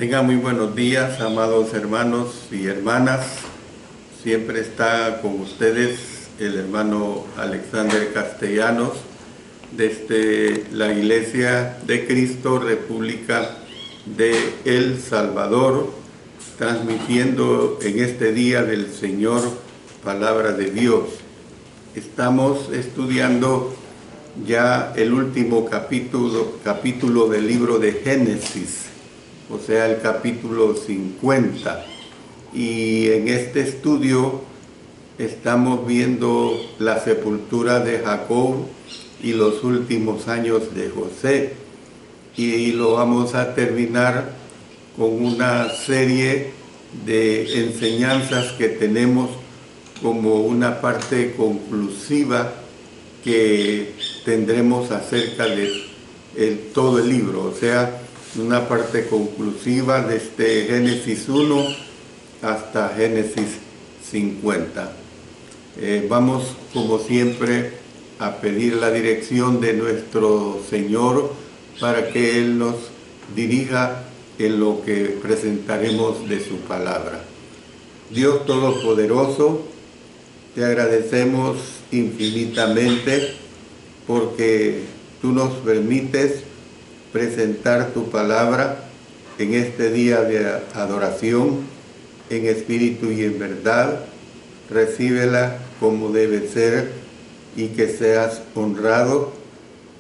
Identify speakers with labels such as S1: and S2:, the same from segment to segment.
S1: Tengan muy buenos días, amados hermanos y hermanas. Siempre está con ustedes el hermano Alexander Castellanos desde la Iglesia de Cristo, República de El Salvador, transmitiendo en este día del Señor palabra de Dios. Estamos estudiando ya el último capítulo del libro de Génesis, o sea, el capítulo 50. Y en este estudio estamos viendo la sepultura de Jacob y los últimos años de José. Y lo vamos a terminar con una serie de enseñanzas que tenemos como una parte conclusiva que tendremos acerca de todo el libro, o sea, una parte conclusiva desde Génesis 1 hasta Génesis 50. Vamos, como siempre, a pedir la dirección de nuestro Señor para que Él nos dirija en lo que presentaremos de su palabra. Dios Todopoderoso, te agradecemos infinitamente porque tú nos permites presentar tu palabra en este día de adoración, en espíritu y en verdad. Recíbela como debe ser y que seas honrado,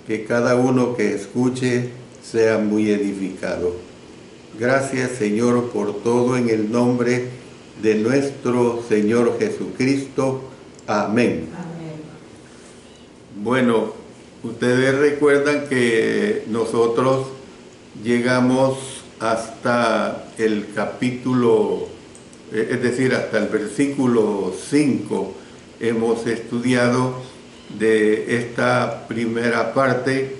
S1: que cada uno que escuche sea muy edificado. Gracias, Señor, por todo, en el nombre de nuestro Señor Jesucristo. Amén. Amén. Bueno, ustedes recuerdan que nosotros llegamos hasta el capítulo, es decir, hasta el versículo 5. Hemos estudiado de esta primera parte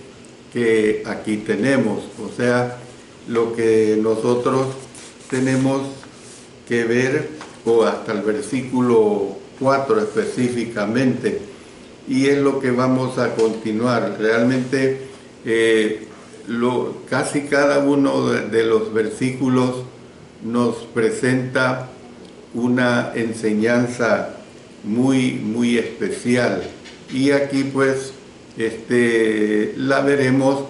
S1: que aquí tenemos, o sea, lo que nosotros tenemos que ver, o hasta el versículo 4 específicamente, y es lo que vamos a continuar. Realmente casi cada uno de los versículos nos presenta una enseñanza muy especial, y aquí pues la veremos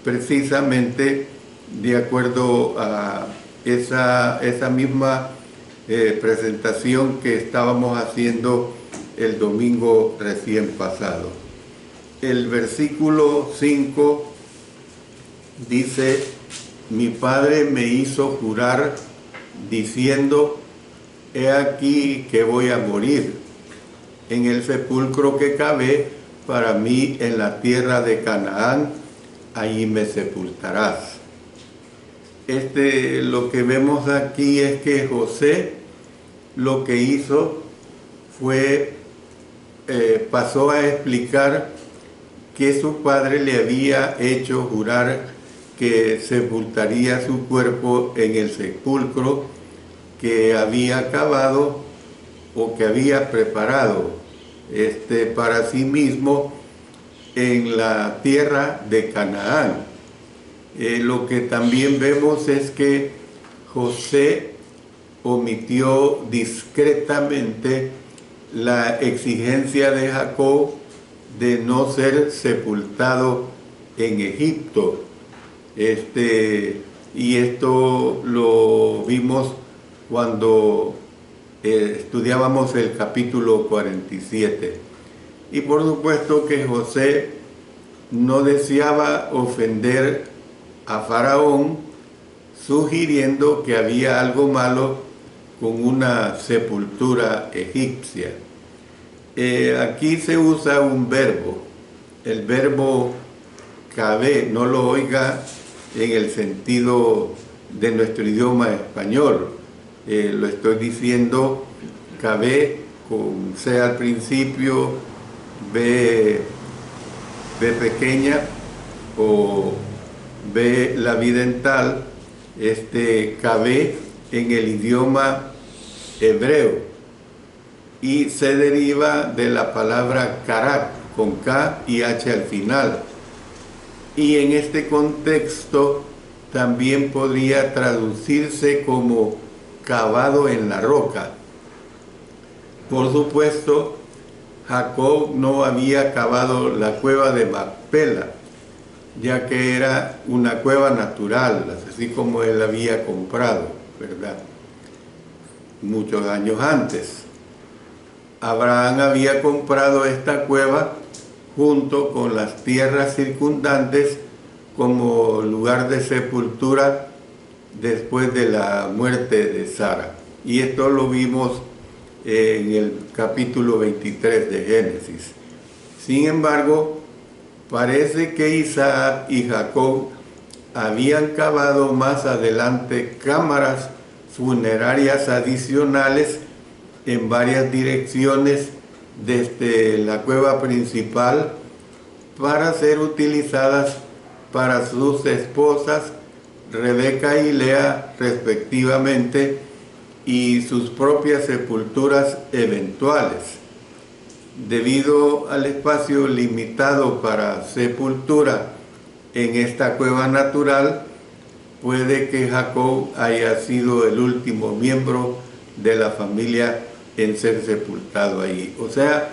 S1: precisamente de acuerdo a esa misma presentación que estábamos haciendo el domingo recién pasado. El versículo 5 dice: mi padre me hizo jurar diciendo, he aquí que voy a morir. En el sepulcro que cavé para mí en la tierra de Canaán, allí me sepultarás. Lo que vemos aquí es que José lo que hizo fue, pasó a explicar que su padre le había hecho jurar que sepultaría su cuerpo en el sepulcro que había cavado o que había preparado para sí mismo en la tierra de Canaán. Lo que también vemos es que José omitió discretamente la exigencia de Jacob de no ser sepultado en Egipto. Y esto lo vimos cuando estudiábamos el capítulo 47. Y por supuesto que José no deseaba ofender a Faraón, sugiriendo que había algo malo con una sepultura egipcia. Aquí se usa un verbo, el verbo cavé. No lo oiga en el sentido de nuestro idioma español. Lo estoy diciendo cavé con C al principio, B pequeña o B la bidental. Cavé en el idioma hebreo y se deriva de la palabra karat, con K y H al final. Y en este contexto también podría traducirse como cavado en la roca. Por supuesto, Jacob no había cavado la cueva de Macpela, ya que era una cueva natural, así como él había comprado, ¿verdad? Muchos años antes. Abraham había comprado esta cueva junto con las tierras circundantes como lugar de sepultura después de la muerte de Sara. Y esto lo vimos en el capítulo 23 de Génesis. Sin embargo, parece que Isaac y Jacob habían cavado más adelante cámaras funerarias adicionales en varias direcciones desde la cueva principal para ser utilizadas para sus esposas Rebeca y Lea respectivamente, y sus propias sepulturas eventuales. Debido al espacio limitado para sepultura en esta cueva natural, puede que Jacob haya sido el último miembro de la familia en ser sepultado ahí. O sea,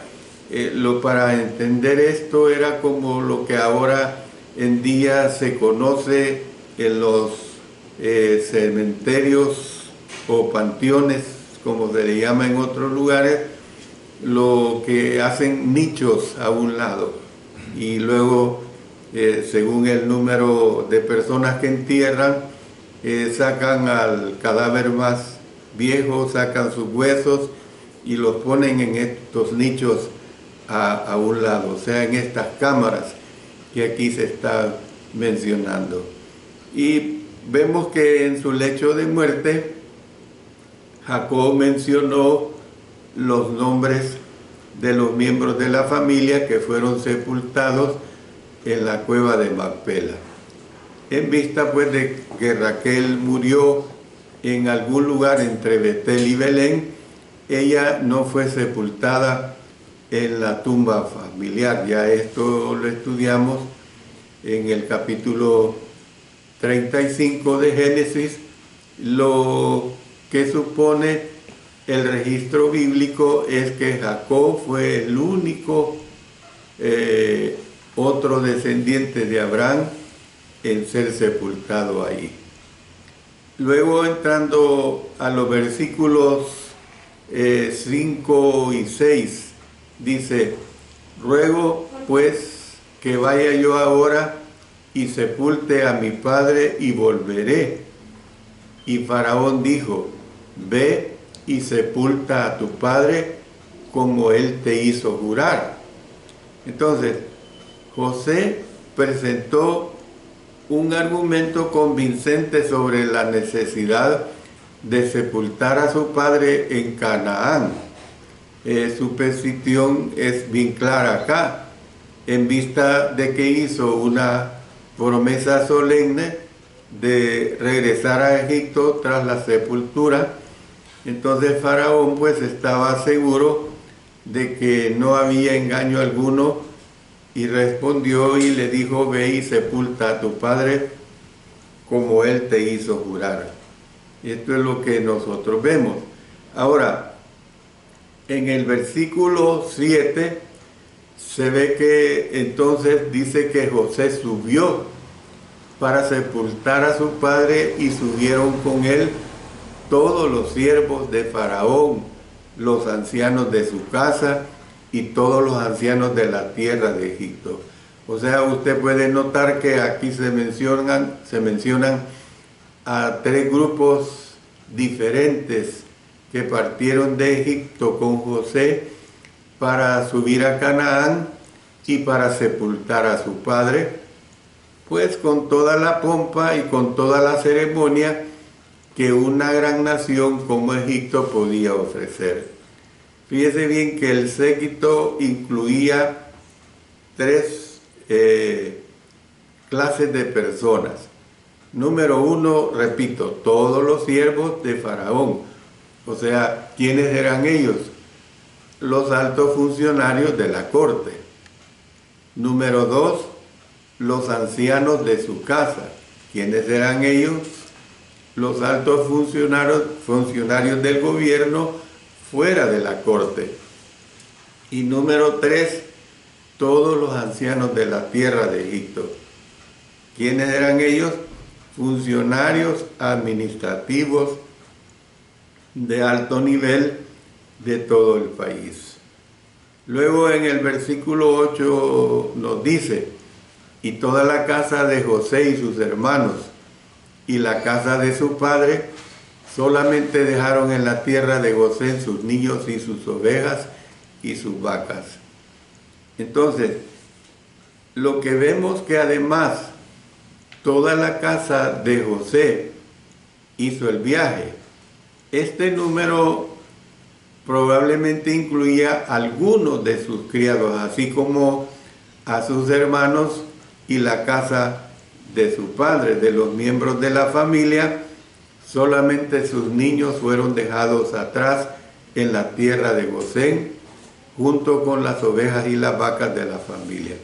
S1: para entender esto era como lo que ahora en día se conoce en los cementerios o panteones, como se le llama en otros lugares, lo que hacen nichos a un lado, y luego según el número de personas que entierran, sacan al cadáver más viejo, sacan sus huesos y los ponen en estos nichos a un lado, o sea, en estas cámaras que aquí se está mencionando. Y vemos que en su lecho de muerte Jacob mencionó los nombres de los miembros de la familia que fueron sepultados en la cueva de Macpela. En vista pues de que Raquel murió en algún lugar entre Betel y Belén, ella no fue sepultada en la tumba familiar. Ya esto lo estudiamos en el capítulo 35 de Génesis. Lo que supone el registro bíblico es que Jacob fue el único otro descendiente de Abraham en ser sepultado ahí. Luego, entrando a los versículos 5 y 6, dice: ruego pues que vaya yo ahora y sepulte a mi padre y volveré. Y Faraón dijo: ve y sepulta a tu padre como él te hizo jurar. Entonces, José presentó un argumento convincente sobre la necesidad de sepultar a su padre en Canaán. Su petición es bien clara acá, en vista de que hizo una promesa solemne de regresar a Egipto tras la sepultura. Entonces Faraón pues estaba seguro de que no había engaño alguno, y respondió y le dijo: ve y sepulta a tu padre como él te hizo jurar. Y esto es lo que nosotros vemos. Ahora, en el versículo 7 se ve que entonces dice que José subió para sepultar a su padre, y subieron con él todos los siervos de Faraón, los ancianos de su casa y todos los ancianos de la tierra de Egipto. O sea, usted puede notar que aquí se mencionan a tres grupos diferentes que partieron de Egipto con José para subir a Canaán y para sepultar a su padre, pues con toda la pompa y con toda la ceremonia que una gran nación como Egipto podía ofrecer. Fíjese bien que el séquito incluía tres clases de personas. Número uno, repito, todos los siervos de Faraón. O sea, ¿quiénes eran ellos? Los altos funcionarios de la corte. Número dos, los ancianos de su casa. ¿Quiénes eran ellos? Los altos funcionarios del gobierno fuera de la corte. Y número 3, todos los ancianos de la tierra de Egipto. ¿Quiénes eran ellos? Funcionarios administrativos de alto nivel de todo el país. Luego en el versículo 8 nos dice, y toda la casa de José y sus hermanos y la casa de su padre solamente dejaron en la tierra de Gosén sus niños y sus ovejas y sus vacas. Entonces, lo que vemos que además toda la casa de José hizo el viaje. Este número probablemente incluía a algunos de sus criados, así como a sus hermanos y la casa de su padre. De los miembros de la familia, solamente sus niños fueron dejados atrás en la tierra de Gosén, junto con las ovejas y las vacas de la familia.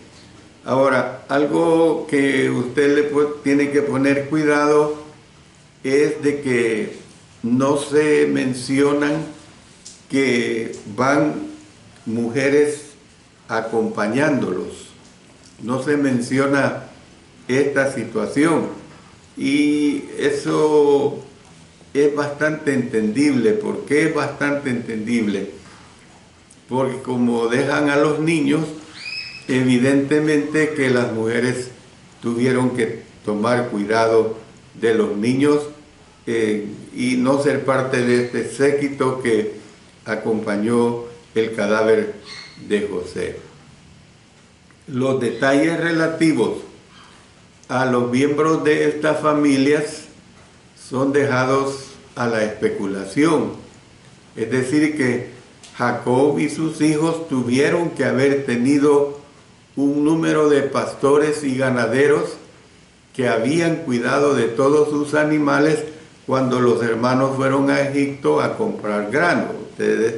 S1: Ahora, algo que usted tiene que poner cuidado es de que no se mencionan que van mujeres acompañándolos. No se menciona esta situación. Y eso es bastante entendible. ¿Por qué es bastante entendible? Porque como dejan a los niños, evidentemente que las mujeres tuvieron que tomar cuidado de los niños y no ser parte de este séquito que acompañó el cadáver de José. Los detalles relativos a los miembros de estas familias son dejados a la especulación. Es decir, que Jacob y sus hijos tuvieron que haber tenido un número de pastores y ganaderos que habían cuidado de todos sus animales cuando los hermanos fueron a Egipto a comprar grano. Ustedes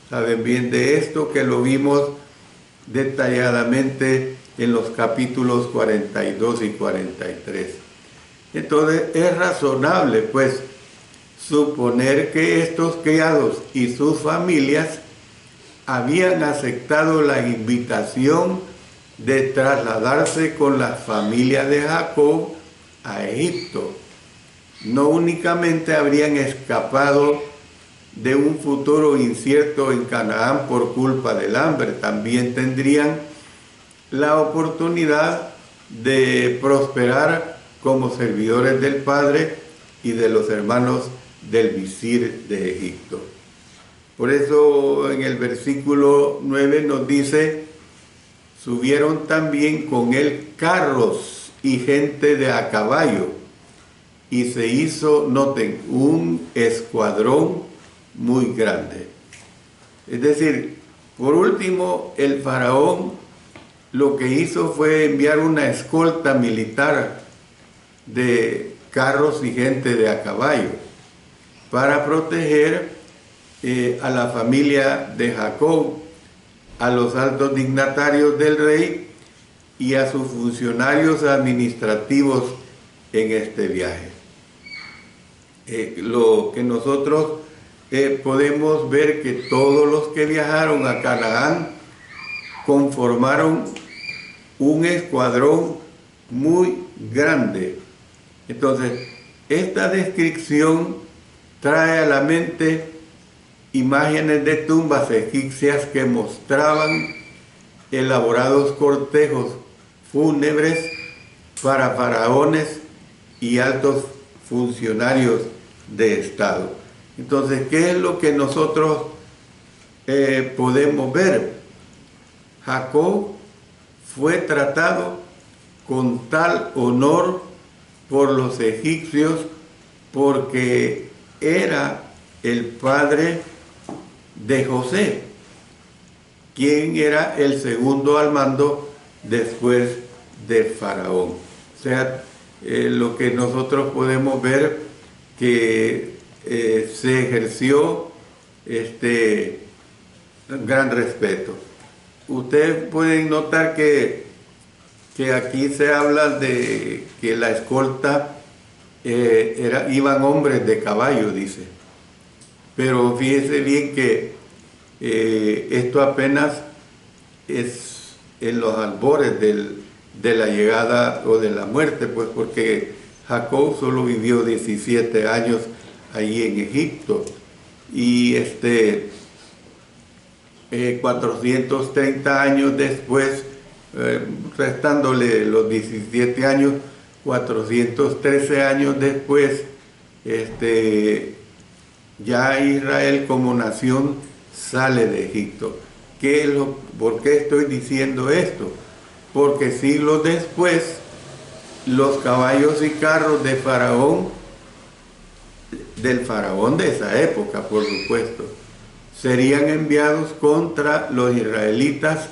S1: saben bien de esto, que lo vimos detalladamente en los capítulos 42 y 43. Entonces es razonable, pues, suponer que estos criados y sus familias habían aceptado la invitación de trasladarse con las familias de Jacob a Egipto. No únicamente habrían escapado de un futuro incierto en Canaán por culpa del hambre, también tendrían la oportunidad de prosperar como servidores del Padre y de los hermanos del visir de Egipto. Por eso en el versículo 9 nos dice, subieron también con él carros y gente de a caballo, y se hizo, noten, un escuadrón muy grande. Es decir, por último, el faraón lo que hizo fue enviar una escolta militar de carros y gente de a caballo para proteger a la familia de Jacob, a los altos dignatarios del rey y a sus funcionarios administrativos en este viaje. Lo que nosotros podemos ver que todos los que viajaron a Canaán conformaron un escuadrón muy grande. Entonces, esta descripción trae a la mente imágenes de tumbas egipcias que mostraban elaborados cortejos fúnebres para faraones y altos funcionarios de Estado. Entonces, ¿qué es lo que nosotros podemos ver? Jacob fue tratado con tal honor por los egipcios porque era el padre de José, quien era el segundo al mando después de Faraón. O sea, lo que nosotros podemos ver que se ejerció gran respeto. Ustedes pueden notar que aquí se habla de que la escolta iban hombres de caballo, dice. Pero fíjese bien que esto apenas es en los albores de la llegada o de la muerte, pues porque Jacob solo vivió 17 años allí en Egipto. Y 430 años después, restándole los 17 años, 413 años después, ya Israel como nación sale de Egipto. ¿Por qué estoy diciendo esto? Porque siglos después, los caballos y carros de Faraón, del faraón de esa época, por supuesto, serían enviados contra los israelitas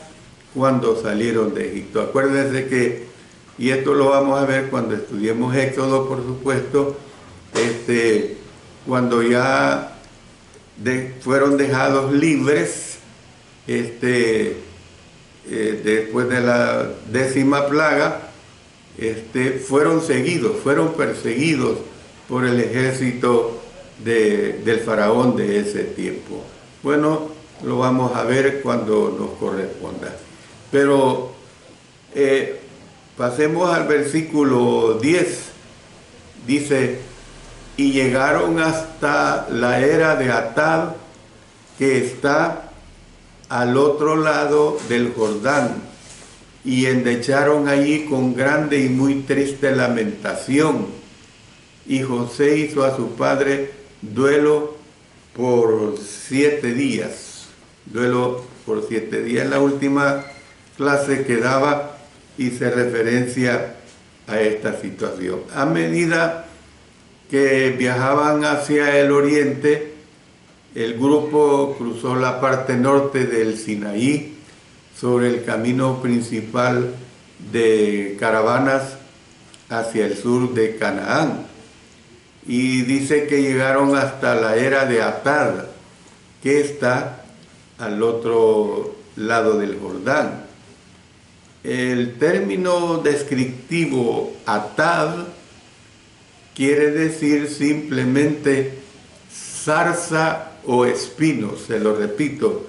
S1: cuando salieron de Egipto. Acuérdense que, y esto lo vamos a ver cuando estudiemos Éxodo, por supuesto, cuando ya fueron dejados libres, después de la 10ª plaga, fueron perseguidos por el ejército del faraón de ese tiempo. Bueno, lo vamos a ver cuando nos corresponda. Pero pasemos al versículo 10. Dice, y llegaron hasta la era de Atad, que está al otro lado del Jordán, y endecharon allí con grande y muy triste lamentación. Y José hizo a su padre duelo por 7 días. Duelo por 7 días. En la última clase que daba hice referencia a esta situación. A medida que viajaban hacia el oriente, el grupo cruzó la parte norte del Sinaí sobre el camino principal de caravanas hacia el sur de Canaán. Y dice que llegaron hasta la era de Atad, que está al otro lado del Jordán. El término descriptivo Atad quiere decir simplemente zarza o espino, se lo repito.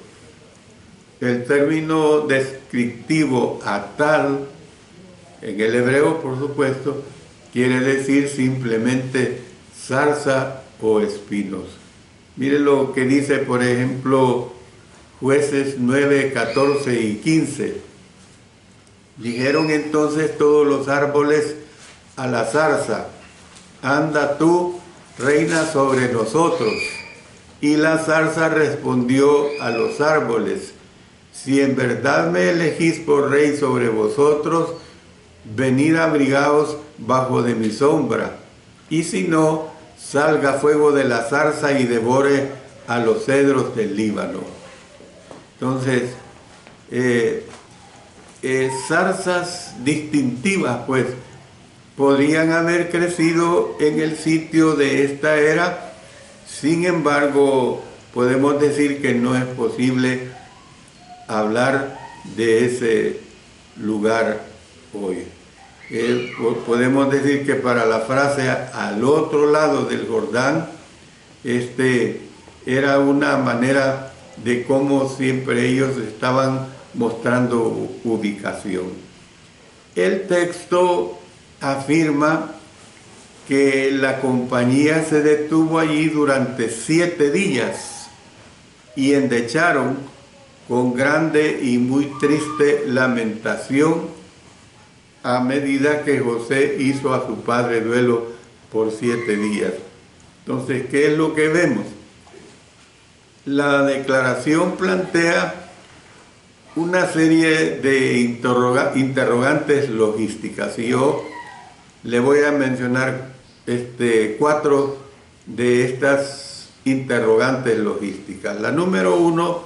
S1: El término descriptivo Atad, en el hebreo por supuesto, quiere decir simplemente zarza o espinos. Mire lo que dice, por ejemplo, Jueces 9, 14 y 15. Dijeron entonces todos los árboles a la zarza, anda tú, reina sobre nosotros. Y la zarza respondió a los árboles, si en verdad me elegís por rey sobre vosotros, venid abrigaos bajo de mi sombra. Y si no, salga fuego de la zarza y devore a los cedros del Líbano. Entonces, zarzas distintivas, pues, podrían haber crecido en el sitio de esta era. Sin embargo, podemos decir que no es posible hablar de ese lugar hoy. Podemos decir que para la frase al otro lado del Jordán, era una manera de cómo siempre ellos estaban mostrando ubicación. El texto afirma que la compañía se detuvo allí durante 7 días y endecharon con grande y muy triste lamentación a medida que José hizo a su padre duelo por 7 días. Entonces, ¿qué es lo que vemos? La declaración plantea una serie de interrogantes logísticas, y yo le voy a mencionar 4 de estas interrogantes logísticas. La número 1,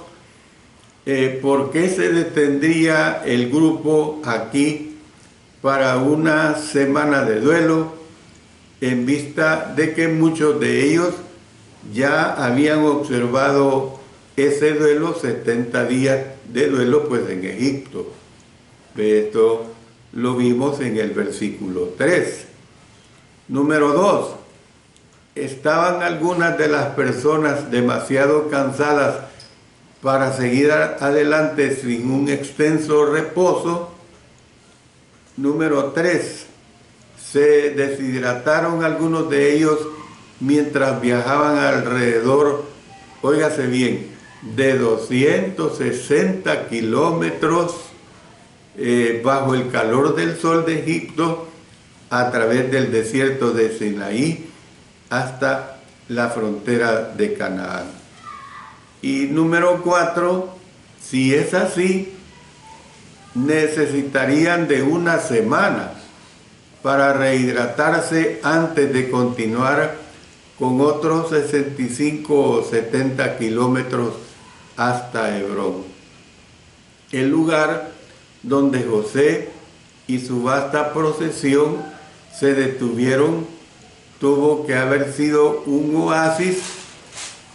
S1: ¿por qué se detendría el grupo aquí para una semana de duelo, en vista de que muchos de ellos ya habían observado ese duelo, 70 días de duelo, pues en Egipto? Esto lo vimos en el versículo 3. Número 2. Estaban algunas de las personas demasiado cansadas para seguir adelante sin un extenso reposo. Número 3. Se deshidrataron algunos de ellos mientras viajaban alrededor, óigase bien, de 260 kilómetros bajo el calor del sol de Egipto a través del desierto de Sinaí hasta la frontera de Canaán. Y número 4, si es así, necesitarían de una semana para rehidratarse antes de continuar con otros 65 o 70 kilómetros hasta Hebrón, el lugar donde José y su vasta procesión se detuvieron. Tuvo que haber sido un oasis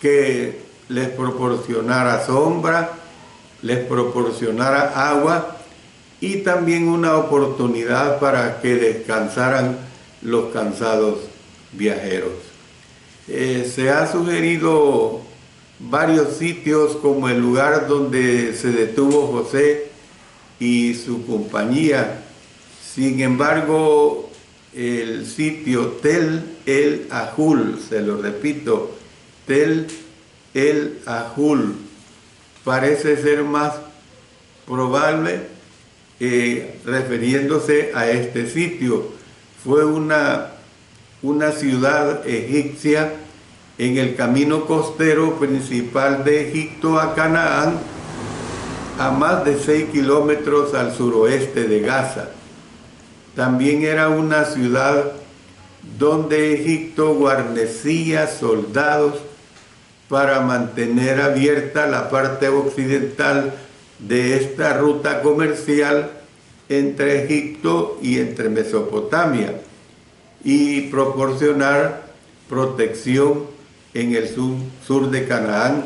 S1: que les proporcionara sombra, les proporcionara agua y también una oportunidad para que descansaran los cansados viajeros. Se ha sugerido varios sitios como el lugar donde se detuvo José y su compañía. Sin embargo, el sitio Tel El Ahul, se lo repito, Tel El Ahul, parece ser más probable, refiriéndose a este sitio. Fue una ciudad egipcia en el camino costero principal de Egipto a Canaán, a más de 6 kilómetros al suroeste de Gaza. También era una ciudad donde Egipto guarnecía soldados para mantener abierta la parte occidental de esta ruta comercial entre Egipto y entre Mesopotamia y proporcionar protección en el sur de Canaán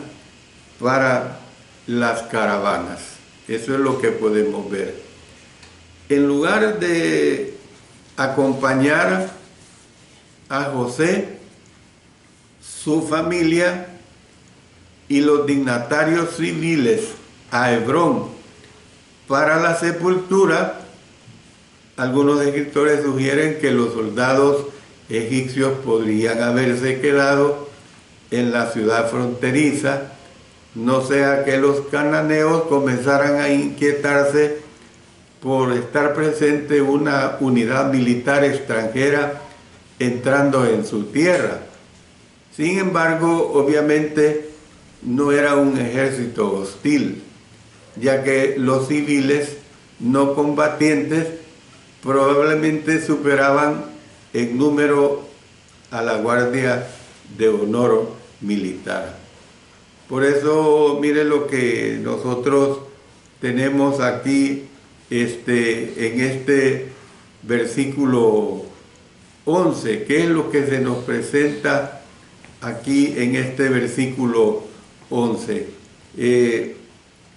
S1: para las caravanas. Eso es lo que podemos ver. En lugar de acompañar a José, su familia y los dignatarios civiles a Hebrón para la sepultura, algunos escritores sugieren que los soldados egipcios podrían haberse quedado en la ciudad fronteriza, no sea que los cananeos comenzaran a inquietarse por estar presente una unidad militar extranjera entrando en su tierra. Sin embargo, obviamente no era un ejército hostil, ya que los civiles no combatientes probablemente superaban en número a la Guardia de Honor militar. Por eso, mire lo que nosotros tenemos aquí en este versículo 11, que es lo que se nos presenta aquí en este versículo 11.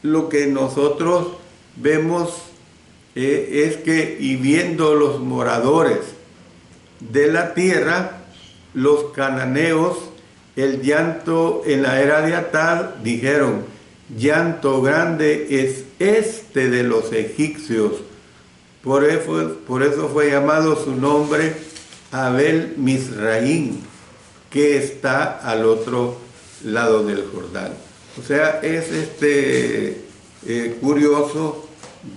S1: Lo que nosotros vemos es que, y viendo los moradores de la tierra, los cananeos, el llanto en la era de Atad, dijeron: llanto grande es este de los egipcios. Por eso fue llamado su nombre Abel Misraín, que está al otro lado del Jordán. O sea, es curioso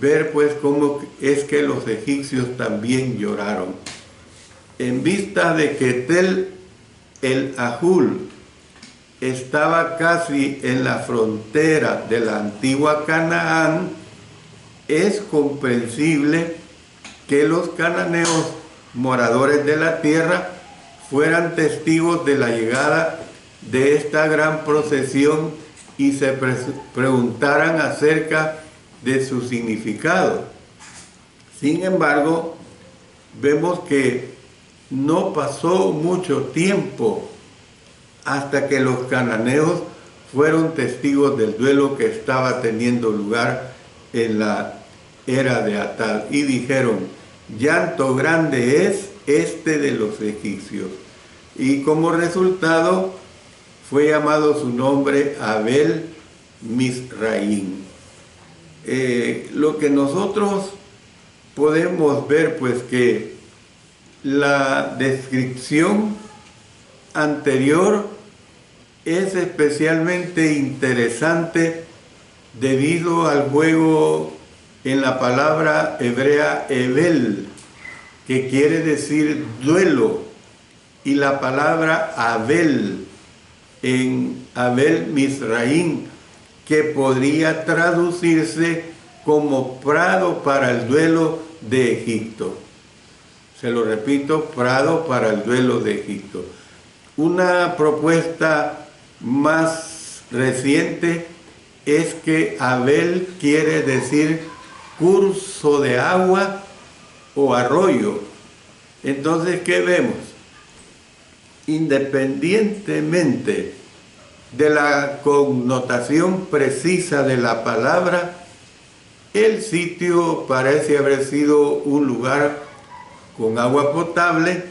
S1: ver pues cómo es que los egipcios también lloraron. En vista de que Tel El Ahul estaba casi en la frontera de la antigua Canaán, es comprensible que los cananeos, moradores de la tierra, fueran testigos de la llegada de esta gran procesión y se preguntaran acerca de su significado. Sin embargo, vemos que no pasó mucho tiempo hasta que los cananeos fueron testigos del duelo que estaba teniendo lugar en la era de Atad y dijeron: llanto grande es de los egipcios. Y como resultado fue llamado su nombre Abel Misraim. Lo que nosotros podemos ver, pues, que la descripción anterior es especialmente interesante debido al juego en la palabra hebrea Ebel, que quiere decir duelo, y la palabra Abel en Abel Misraim, que podría traducirse como prado para el duelo de Egipto. Se lo repito, prado para el duelo de Egipto. Una propuesta más reciente es que Abel quiere decir curso de agua o arroyo. Entonces, ¿qué vemos? Independientemente de la connotación precisa de la palabra, el sitio parece haber sido un lugar con agua potable,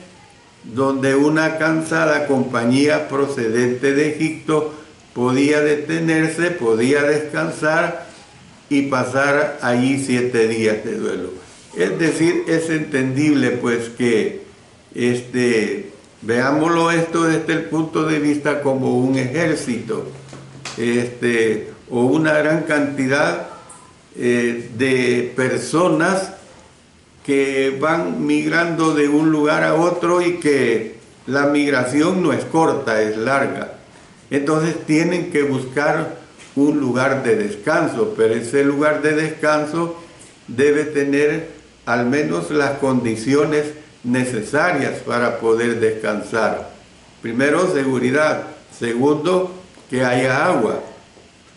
S1: donde una cansada compañía procedente de Egipto podía detenerse, podía descansar y pasar allí 7 días de duelo. Es decir, es entendible pues que veámoslo esto desde el punto de vista como un ejército, o una gran cantidad de personas que van migrando de un lugar a otro y que la migración no es corta, es larga. Entonces tienen que buscar un lugar de descanso, pero ese lugar de descanso debe tener al menos las condiciones necesarias para poder descansar. Primero, seguridad. Segundo, que haya agua.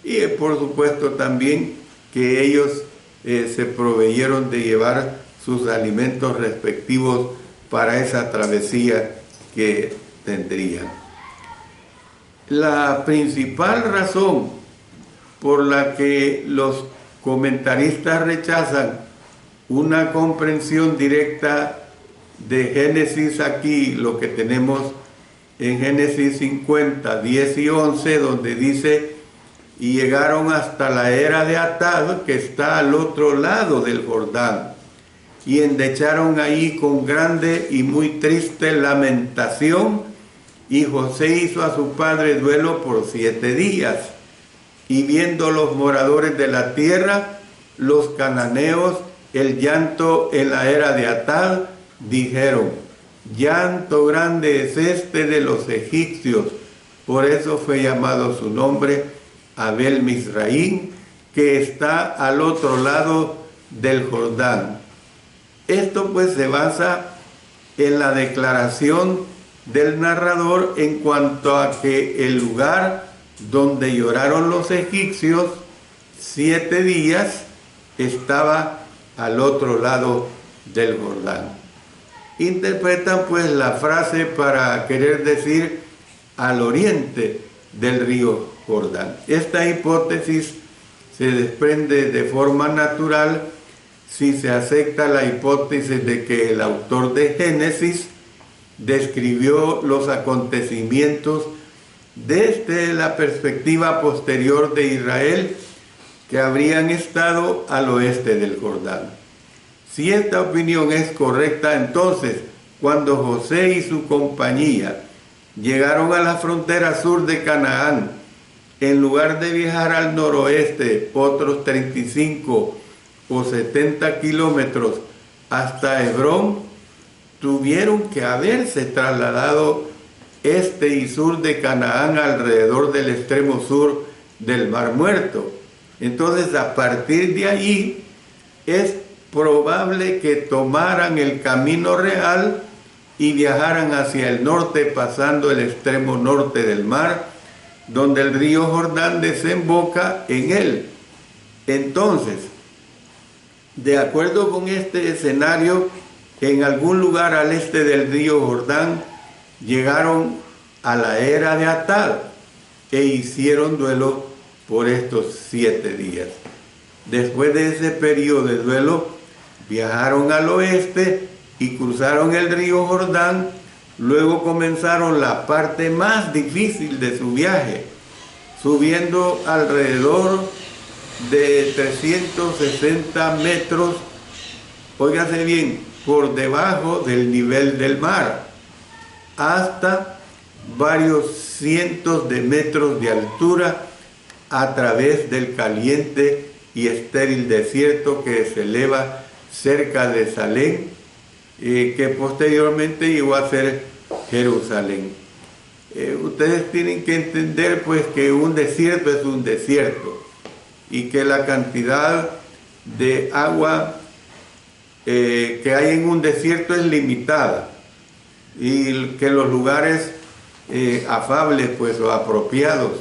S1: Y por supuesto también que ellos se proveyeron de llevar sus alimentos respectivos para esa travesía que tendrían. La principal razón por la que los comentaristas rechazan una comprensión directa de Génesis aquí, lo que tenemos en Génesis 50, 10 y 11, donde dice: y llegaron hasta la era de Atad, que está al otro lado del Jordán, y endecharon ahí con grande y muy triste lamentación, y José hizo a su padre duelo por 7 días. Y viendo los moradores de la tierra, los cananeos, el llanto en la era de Atad, dijeron: llanto grande es este de los egipcios. Por eso fue llamado su nombre Abel Misraim, que está al otro lado del Jordán. Esto pues se basa en la declaración del narrador en cuanto a que el lugar donde lloraron los egipcios 7 días estaba al otro lado del Jordán. Interpretan pues la frase para querer decir al oriente del río Jordán. Esta hipótesis se desprende de forma natural si se acepta la hipótesis de que el autor de Génesis describió los acontecimientos desde la perspectiva posterior de Israel, que habrían estado al oeste del Jordán. Si esta opinión es correcta, entonces, cuando José y su compañía llegaron a la frontera sur de Canaán, en lugar de viajar al noroeste otros 35 o 70 kilómetros hasta Hebrón, tuvieron que haberse trasladado este y sur de Canaán alrededor del extremo sur del Mar Muerto. Entonces, a partir de allí, es probable que tomaran el camino real y viajaran hacia el norte, pasando el extremo norte del mar, donde el río Jordán desemboca en él. Entonces, de acuerdo con este escenario, en algún lugar al este del río Jordán llegaron a la era de Atad e hicieron duelo por estos 7 días. Después de ese periodo de duelo, viajaron al oeste y cruzaron el río Jordán. Luego comenzaron la parte más difícil de su viaje, subiendo alrededor de 360 metros, óigase bien, por debajo del nivel del mar, hasta varios cientos de metros de altura a través del caliente y estéril desierto que se eleva cerca de Salem, que posteriormente llegó a ser Jerusalén. Ustedes tienen que entender pues que un desierto es un desierto y que la cantidad de agua que hay en un desierto es limitada y que los lugares afables pues o apropiados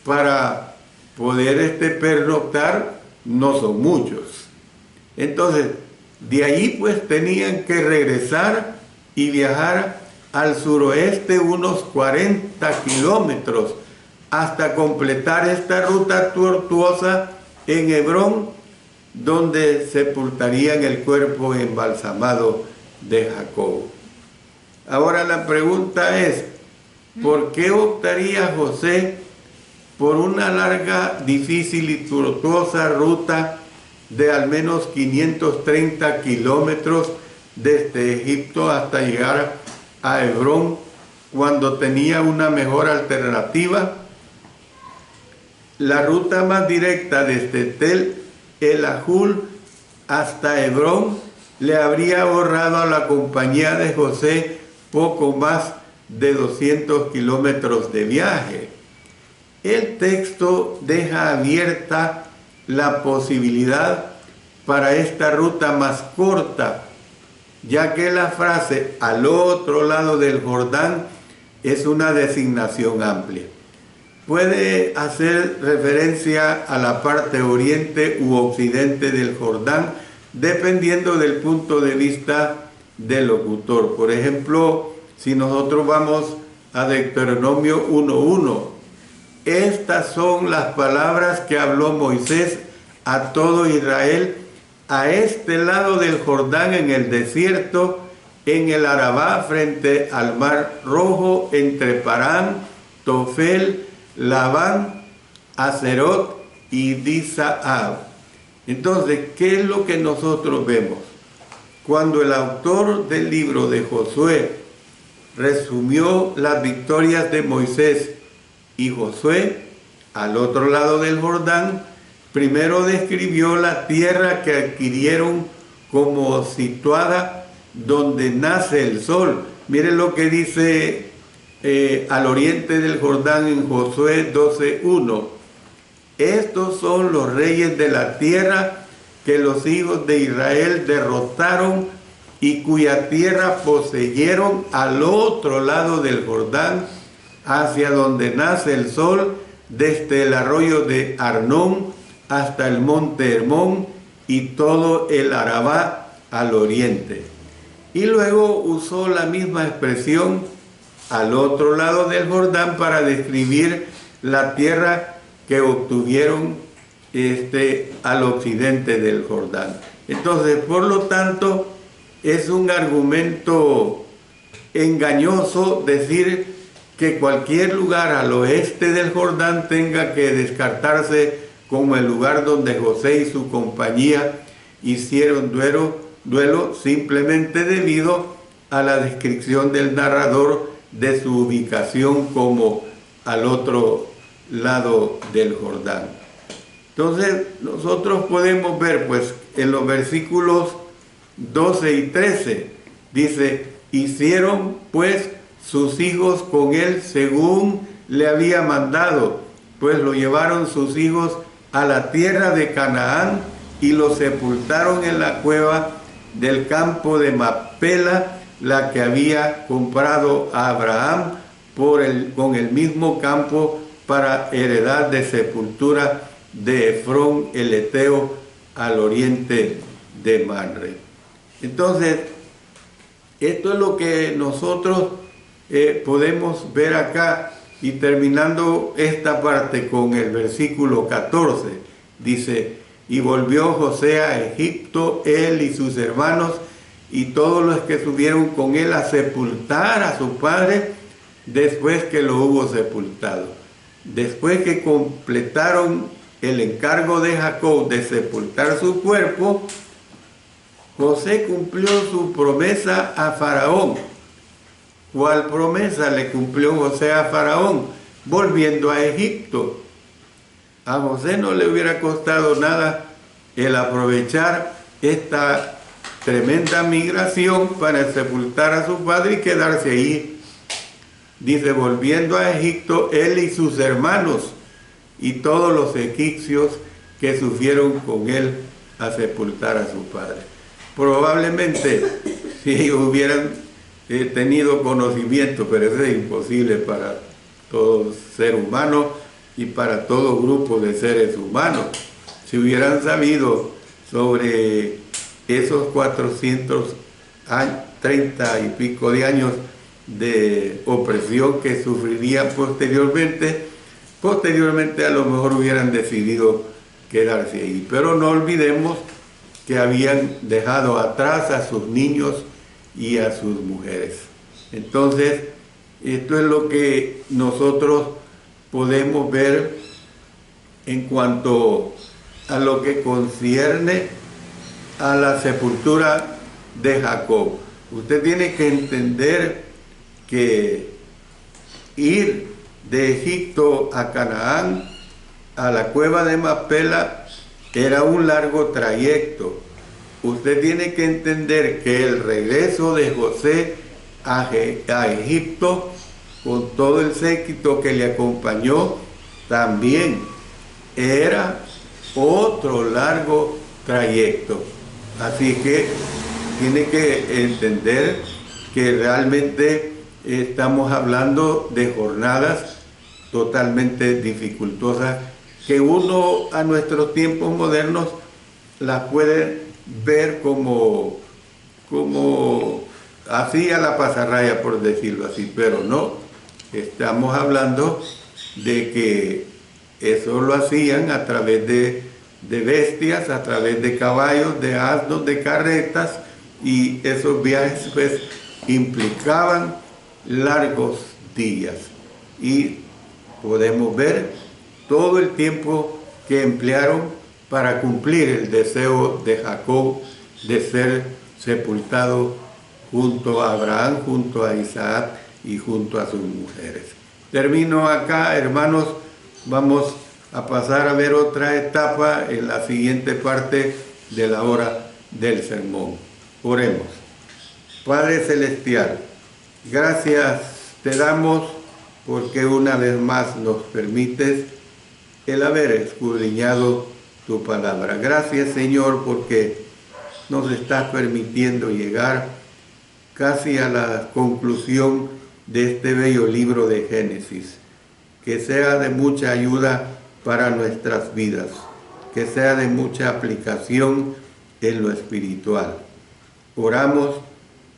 S1: para poder pernoctar no son muchos. Entonces de allí pues tenían que regresar y viajar al suroeste unos 40 kilómetros hasta completar esta ruta tortuosa en Hebrón, donde sepultarían el cuerpo embalsamado de Jacob. Ahora la pregunta es, ¿por qué optaría José por una larga, difícil y tortuosa ruta de al menos 530 kilómetros desde Egipto hasta llegar a Hebrón, cuando tenía una mejor alternativa? La ruta más directa desde Tel El Ajul hasta Hebrón le habría ahorrado a la compañía de José poco más de 200 kilómetros de viaje. El texto deja abierta la posibilidad para esta ruta más corta, ya que la frase al otro lado del Jordán es una designación amplia. Puede hacer referencia a la parte oriente u occidente del Jordán, dependiendo del punto de vista del locutor. Por ejemplo, si nosotros vamos a Deuteronomio 1:1, estas son las palabras que habló Moisés a todo Israel a este lado del Jordán en el desierto, en el Arabá frente al Mar Rojo, entre Parán, Tofel, Labán, Acerot y Disaab. Entonces, ¿qué es lo que nosotros vemos? Cuando el autor del libro de Josué resumió las victorias de Moisés y Josué al otro lado del Jordán, primero describió la tierra que adquirieron como situada donde nace el sol. Miren lo que dice al oriente del Jordán en Josué 12:1. Estos son los reyes de la tierra que los hijos de Israel derrotaron y cuya tierra poseyeron al otro lado del Jordán, hacia donde nace el sol, desde el arroyo de Arnón hasta el monte Hermón y todo el Arabá al oriente. Y luego usó la misma expresión al otro lado del Jordán para describir la tierra que obtuvieron al occidente del Jordán. Entonces, por lo tanto, es un argumento engañoso decir que cualquier lugar al oeste del Jordán tenga que descartarse como el lugar donde José y su compañía hicieron duelo simplemente debido a la descripción del narrador de su ubicación como al otro lado del Jordán. Entonces nosotros podemos ver pues en los versículos 12 y 13, dice, hicieron pues sus hijos con él según le había mandado, pues lo llevaron sus hijos a la tierra de Canaán y lo sepultaron en la cueva del campo de Macpela, la que había comprado a Abraham con el mismo campo para heredad de sepultura de Efrón el Eteo al oriente de Manre. Entonces, esto es lo que nosotros podemos ver acá, y terminando esta parte con el versículo 14, dice, y volvió José a Egipto, él y sus hermanos, y todos los que subieron con él a sepultar a su padre después que lo hubo sepultado. Después que completaron el encargo de Jacob de sepultar su cuerpo, José cumplió su promesa a Faraón. ¿Cuál promesa le cumplió José a Faraón? Volviendo a Egipto. A José no le hubiera costado nada el aprovechar esta tremenda migración para sepultar a su padre y quedarse ahí. Dice, volviendo a Egipto, él y sus hermanos y todos los egipcios que subieron con él a sepultar a su padre. Probablemente, si ellos hubieran tenido conocimiento, pero eso es imposible para todo ser humano y para todo grupo de seres humanos. Si hubieran sabido sobre esos 430 y pico de años de opresión que sufrirían posteriormente a lo mejor hubieran decidido quedarse ahí. Pero no olvidemos que habían dejado atrás a sus niños y a sus mujeres. Entonces, esto es lo que nosotros podemos ver en cuanto a lo que concierne a la sepultura de Jacob. Usted tiene que entender que ir de Egipto a Canaán, a la cueva de Macpela, era un largo trayecto. Usted tiene que entender que el regreso de José a Egipto, con todo el séquito que le acompañó, también era otro largo trayecto. Así que tiene que entender que realmente estamos hablando de jornadas totalmente dificultosas que uno a nuestros tiempos modernos las puede ver como así a la pasarraya, por decirlo así, pero no. Estamos hablando de que eso lo hacían a través de bestias, a través de caballos, de asnos, de carretas, y esos viajes pues implicaban largos días. Y podemos ver todo el tiempo que emplearon para cumplir el deseo de Jacob de ser sepultado junto a Abraham, junto a Isaac y junto a sus mujeres. Termino acá, hermanos. Vamos a pasar a ver otra etapa en la siguiente parte de la hora del sermón. Oremos. Padre Celestial, gracias te damos porque una vez más nos permites el haber escudriñado tu palabra. Gracias, Señor, porque nos estás permitiendo llegar casi a la conclusión de este bello libro de Génesis. Que sea de mucha ayuda para nuestras vidas, que sea de mucha aplicación en lo espiritual. Oramos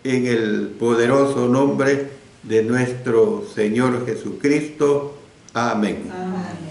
S1: en el poderoso nombre de nuestro Señor Jesucristo. Amén. Amén.